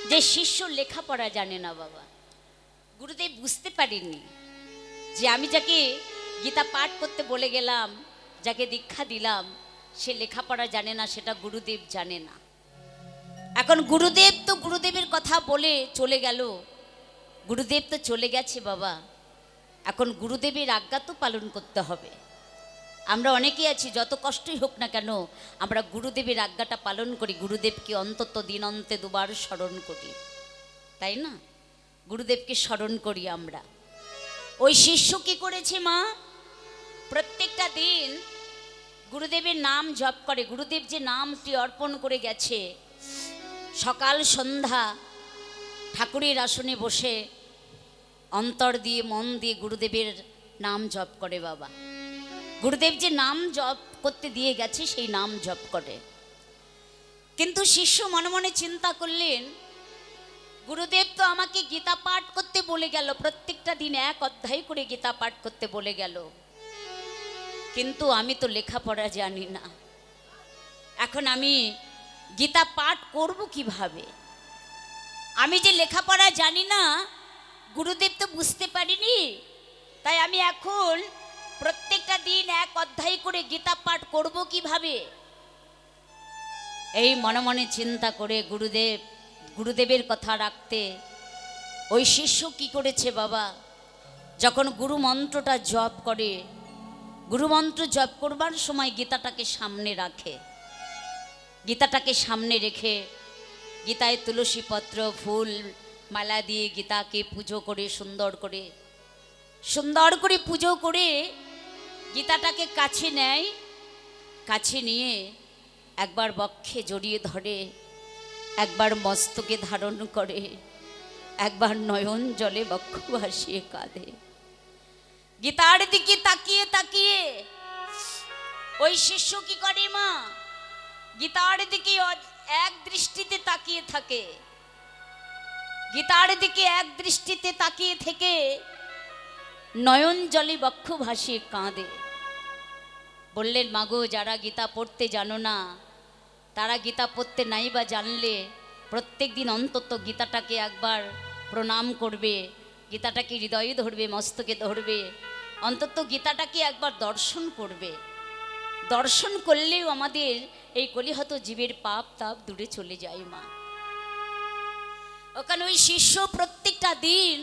যে শিষ্য লেখাপড়া জানে না বাবা। গুরুদেব বুঝতে পারেননি যে আমি যাকে গীতা পাঠ করতে বলে গেলাম, যাকে দীক্ষা দিলাম, সে লেখাপড়া জানে না, সেটা গুরুদেব জানে না। এখন গুরুদেব তো গুরুদেবের কথা বলে চলে গেল, গুরুদেব তো চলে গেছে বাবা। এখন গুরুদেবের আজ্ঞা তো পালন করতে হবে। আমরা অনেকেই আছি, যত কষ্টই হোক না কেন আমরা গুরুদেবের আজ্ঞাটা পালন করি, গুরুদেবকে অন্তত দিনন্তে দুবার স্মরণ করি, তাই না? গুরুদেবকে স্মরণ করি আমরা। ওই শিষ্য কি করেছে মা? প্রত্যেকটা দিন গুরুদেবের নাম জপ করে। গুরুদেব যে নামটি অর্পণ করে গেছে, সকাল সন্ধ্যা ঠাকুরের আসনে বসে অন্তর দিয়ে মন দিয়ে গুরুদেবের নাম জপ করে বাবা। গুরুদেব যে নাম জপ করতে দিয়ে গেছে সেই নাম জপ করে। কিন্তু শিষ্য মনে মনে চিন্তা করলেন, গুরুদেব তো আমাকে গীতা পাঠ করতে বলে গেল, প্রত্যেকটা দিন এক অধ্যায় করে গীতা পাঠ করতে বলে গেল, কিন্তু আমি তো লেখাপড়া জানি না। এখন আমি গীতা পাঠ করব কিভাবে? আমি যে লেখাপড়া জানি না, গুরুদেব তো বুঝতে পারিনি, তাই আমি এখন প্রত্যেকটা দিন এক অধ্যায় করে গীতা পাঠ করব কিভাবে? এই মনে মনে চিন্তা করে গুরুদেবের কথা রাখতে ওই শিষ্য কি করেছে বাবা, যখন গুরু মন্ত্রটা জপ করে, গুরুমন্ত্র জপ করবার সময় গীতাটাকে সামনে রাখে। গীতাটাকে সামনে রেখে গীতায় তুলসী পত্র ফুল মালা দিয়ে গীতাকে পুজো করে সুন্দর করে পুজো করে গীতাটাকে কাছে নেয়। কাছে নিয়ে একবার বক্ষে জড়িয়ে ধরে, একবার মস্তকে ধারণ করে, একবার নয়ন জলে বক্ষ ভাসিয়ে কাঁদে। গীতার দিকে তাকিয়ে তাকিয়ে ওই শিষ্য কি করে মা? গীতার দিকে এক দৃষ্টিতে তাকিয়ে থাকে। গীতার দিকে এক দৃষ্টিতে তাকিয়ে থেকে নয়ন জলে বক্ষ ভাসিয়ে কাঁদে। বললেন, মাগো, যারা গীতা পড়তে জানো না, তারা গীতা পড়তে নাই বা জানলে প্রত্যেক দিন অন্তত গীতাটাকে একবার প্রণাম করবে, গীতাটাকে হৃদয়ে ধরবে, মস্তকে ধরবে, অন্তত গীতাটাকে একবার দর্শন করবে। দর্শন করলেও আমাদের এই কলিহত জীবের পাপ তাপ দূরে চলে যায় মা। ওখানে ওই শিষ্য প্রত্যেকটা দিন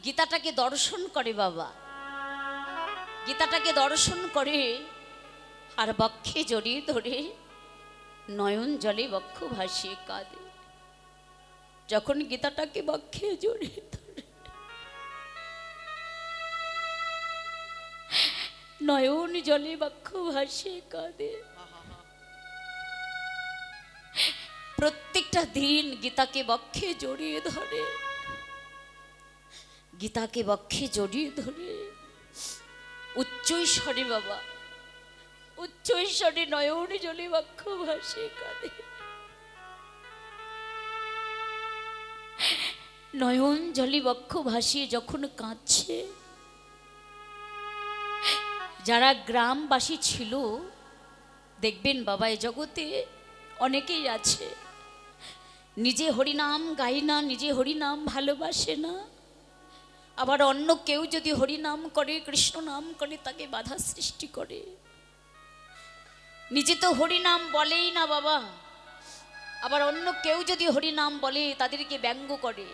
গীতাটাকে দর্শন করে বাবা। গীতাটাকে দর্শন করে আর বক্ষে জড়িয়ে ধরে নয়ন জলে বক্ষ ভাসিয়ে কাঁদে। যখন গীতাটাকে বক্ষে জড়িয়ে ধরে নয়ন জলে বক্ষ ভাসিয়ে কাঁদে, প্রত্যেকটা দিন গীতাকে বক্ষে জড়িয়ে ধরে, গীতাকে বক্ষে জড়িয়ে ধরে উচ্চৈস্বরে বাবা, উচ্চৈস্বরে নয়ন জলে বক্ষ ভাসিয়ে কাঁদে। নয়ন জলে বক্ষ ভাসিয়ে যখন কাঁদছে, যারা গ্রামবাসী ছিল, দেখবেন বাবা এ জগতে অনেকেই আছে নিজে হরিনাম গায় না, নিজে হরিনাম ভালোবাসে না, আবার অন্য কেউ যদি হরিনাম করে, কৃষ্ণ নাম করে, তাকে বাধা সৃষ্টি করে। নিজে তো হরিনাম বলেই না বাবা, আবার অন্য কেউ যদি হরিনাম বলে তাদেরকে ব্যঙ্গ করে,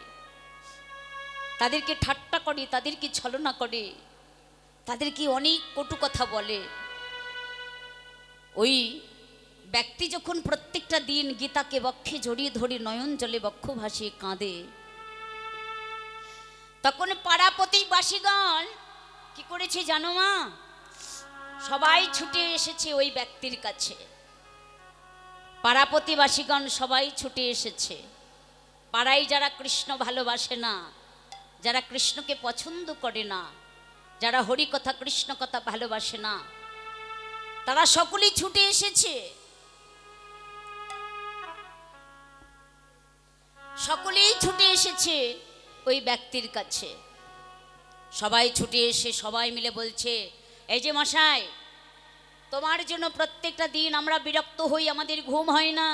তাদেরকে ঠাট্টা করে, তাদেরকে ছলনা করে, তাদেরকে অনেক কটু কথা বলে। ওই ব্যক্তি যখন প্রত্যেকটা দিন গীতাকে বক্ষে জড়িয়ে ধরে নয়ন জলে বক্ষ ভাসিয়ে কাঁদে, তখন পাড়া প্রতিবাসীগণ কি করেছে জানো মা? সবাই ছুটে এসেছে ওই ব্যক্তির কাছে। পাড়া প্রতিবাসীগণ সবাই ছুটে এসেছে। পাড়ায় যারা কৃষ্ণ ভালোবাসে না, যারা কৃষ্ণকে পছন্দ করে না, যারা হরি কথা কৃষ্ণ কথা ভালোবাসে না, তারা সকলেই ছুটে এসেছে। সকলেই ছুটে এসেছে ওই ব্যক্তির কাছে। সবাই ছুটে এসে সবাই মিলে বলছে, এই যে মশাই, তোমার জন্য প্রত্যেকটা দিন আমরা বিরক্ত হই, আমাদের ঘুম হয় না,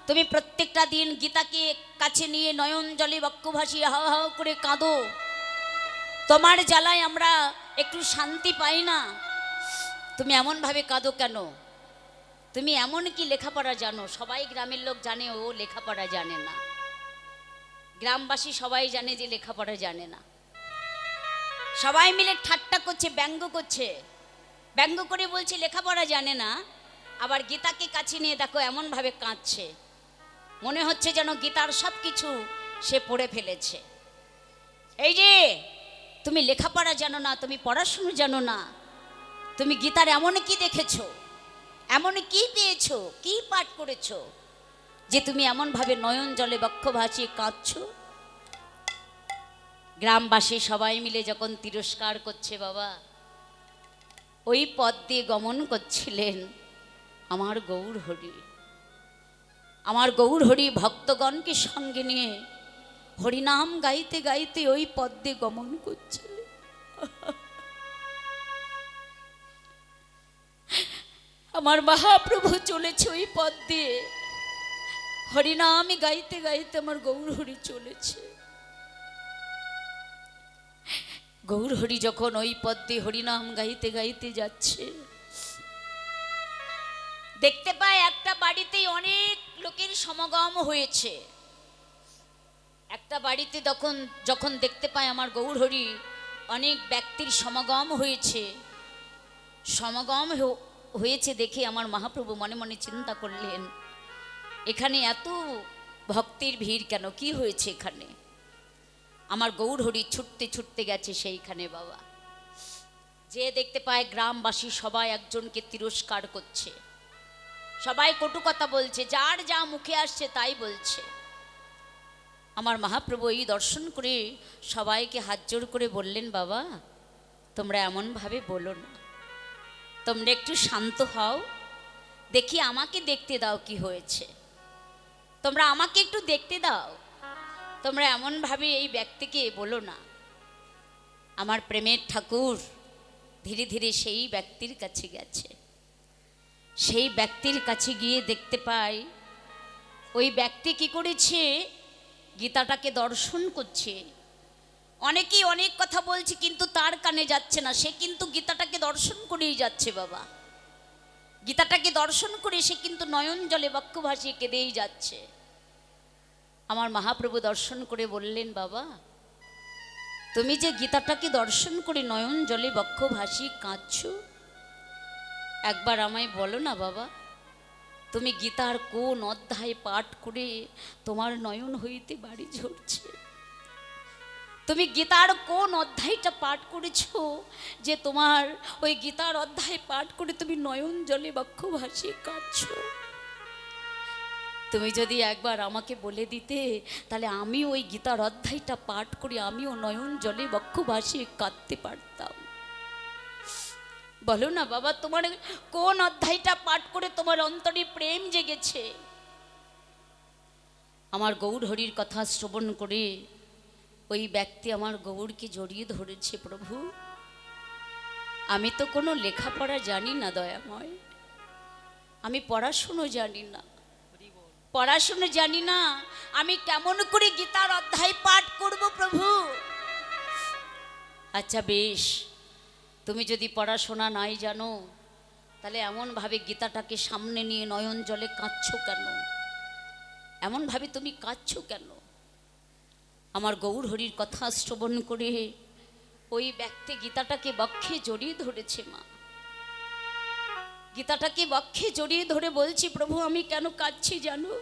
তুমি প্রত্যেকটা দিন গীতাকে কাছে নিয়ে নয়ন জলে বক্ষ ভাসিয়ে হাও হাও করে কাঁদো। তোমার জ্বালায় আমরা একটু শান্তি পাই না। তুমি এমনভাবে কাঁদো কেন? তুমি এমন কি লেখাপড়া জানো? সবাই গ্রামের লোক জানে ও লেখাপড়া জানে না। গ্রামবাসী সবাই জানে যে লেখাপড়া জানে না। সবাই মিলে ঠাট্টা করছে, ব্যঙ্গ করছে, ব্যঙ্গ করে বলছে লেখাপড়া জানে না। আবার গীতাকে কাছে নিয়ে দেখো এমনভাবে কাঁদছে, মনে হচ্ছে যেন গীতার সব কিছু সে পড়ে ফেলেছে। এই যে তুমি লেখাপড়া জানো না, তুমি পড়াশুনো জানো না, তুমি গীতার এমন কি দেখেছো, এমন কি পেয়েছো, কি পাঠ করেছো যে তুমি এমনভাবে নয়ন জলে বক্ষ ভাসিয়ে কাঁদছো? গ্রামবাসী সবাই মিলে যখন তিরস্কার করছে, বাবা ওই পথ দিয়ে গমন করছিলেন আমার গৌর হরি। আমার গৌর হরি ভক্তগণকে সঙ্গে নিয়ে হরিনাম গাইতে গাইতে ওই পথ দিয়ে গমন করছিলেন। আমার মহাপ্রভু চলেছে ওই পথ দিয়ে, হরিনাম গাইতে গাইতে আমার গৌর হরি চলেছে। গৌর হরি যখন ওই পথ দিয়ে হরিনাম গাইতে গাইতে যাচ্ছে, দেখতে পায় একটা বাড়িতেই অনেক লোকের সমাগম হয়েছে। একটা বাড়িতে যখন দেখতে পায় আমার গৌর হরি অনেক ব্যক্তির সমাগম হয়েছে, সমাগম হয়েছে দেখে আমার মহাপ্রভু মনে মনে চিন্তা করলেন, এখানে এত ভক্তির ভিড় কেন, কি হয়েছে এখানে? আমার গৌর হরি ছুটতে ছুটতে গেছে সেইখানে। বাবা যে দেখতে পায় গ্রামবাসী সবাই একজনকে তিরস্কার করছে, সবাই কটু কথা বলছে, যার যা মুখে আসছে তাই বলছে। আমার মহাপ্রভু এই দর্শন করে সবাইকে হাত জোর করে বললেন, বাবা তোমরা এমনভাবে বলো না, তোমরা একটু শান্ত হও, দেখি আমাকে দেখতে দাও কি হয়েছে, তোমরা আমাকে একটু দেখতে দাও, তোমরা এমনভাবে এই ব্যক্তিকে বলো না। আমার প্রেমের ঠাকুর ধীরে ধীরে সেই ব্যক্তির কাছে গেছে। সেই ব্যক্তির কাছে গিয়ে দেখতে পাই ওই ব্যক্তি কি করেছে, গীতাটাকে দর্শন করছে। অনেকেই অনেক কথা বলছে কিন্তু তার কানে যাচ্ছে না, সে কিন্তু গীতাটাকে দর্শন করেই যাচ্ছে। বাবা গীতাটাকে দর্শন করে সে কিন্তু নয়ন জলে বক্ষ ভাসিয়ে কেঁদেই যাচ্ছে। আমার মহাপ্রভু দর্শন করে বললেন, বাবা তুমি যে গীতাটাকে দর্শন করে নয়ন জলে বক্ষ ভাসিয়ে কাঁদছো, একবার আমায় বলো না বাবা, তুমি গীতার কোন অধ্যায় পাঠ করে তোমার নয়ন হইতে বাড়ি ঝরছে? তুমি গীতার কোন অধ্যায়টা পাঠ করেছো যে তোমার ওই গীতার অধ্যায় পাঠ করে তুমি নয়ন জলে বক্ষ ভাসিয়ে কাঁদছো? তুমি যদি একবার আমাকে বলে দিতে, তাহলে আমি ওই গীতার অধ্যায়টা পাঠ করে আমিও নয়ন জলে বক্ষ ভাসিয়ে কাঁদতে পারতাম। বলো না বাবা, তোমার কোন অধ্যায়টা পাঠ করে তোমার অন্তরে প্রেম জেগেছে? আমার গৌর হরির কথা শ্রবণ করে ওই ব্যক্তি আমার গৌরকে জড়িয়ে ধরেছে। প্রভু আমি তো কোনো লেখাপড়া জানি না দয়াময়, আমি পড়াশুনো জানি না, পড়াশুনো জানি না, আমি কেমন করে গীতার অধ্যায় পাঠ করব প্রভু? আচ্ছা বেশ, তুমি যদি পড়াশোনা নাই জানো, তাহলে এমনভাবে গীতাটাকে সামনে নিয়ে নয়ন জলে কাঁদছো কেন? এমনভাবে তুমি কাঁদছো কেন? আমার গৌর হরির কথা শ্রবণ করে ওই ব্যক্তি গীতাটাকে বক্ষে জড়িয়ে ধরেছে। মা গীতাটাকে বক্ষে জড়িয়ে ধরে বলছি, প্রভু আমি কেন কাঁদছি জানো?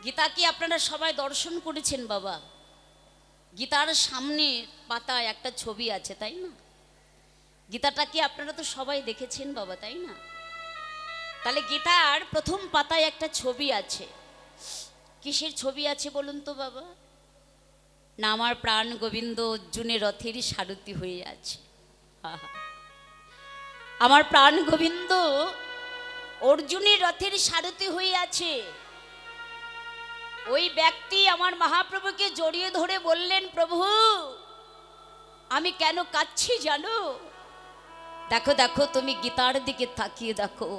গীতা কি আপনারা সবাই দর্শন করেছেন বাবা? গীতার সামনে পাতায় একটা ছবি আছে তাই না? গীতাটা কি আপনারা তো সবাই দেখেছেন বাবা তাই না? তাহলে গীতার প্রথম পাতায় একটা ছবি আছে। কিসের ছবি আছে বলুন তো বাবা? না আমার প্রাণ গোবিন্দ অর্জুনের রথের সারথি হয়ে আছে। আমার প্রাণ গোবিন্দ অর্জুনের রথের সারথি হয়ে আছে। ওই ব্যক্তি আমার মহাপ্রভুকে জড়িয়ে ধরে বললেন, প্রভু আমি কেন কাঁদছি জানো? দেখো দেখো, তুমি গীতার দিকে তাকিয়ে দেখো,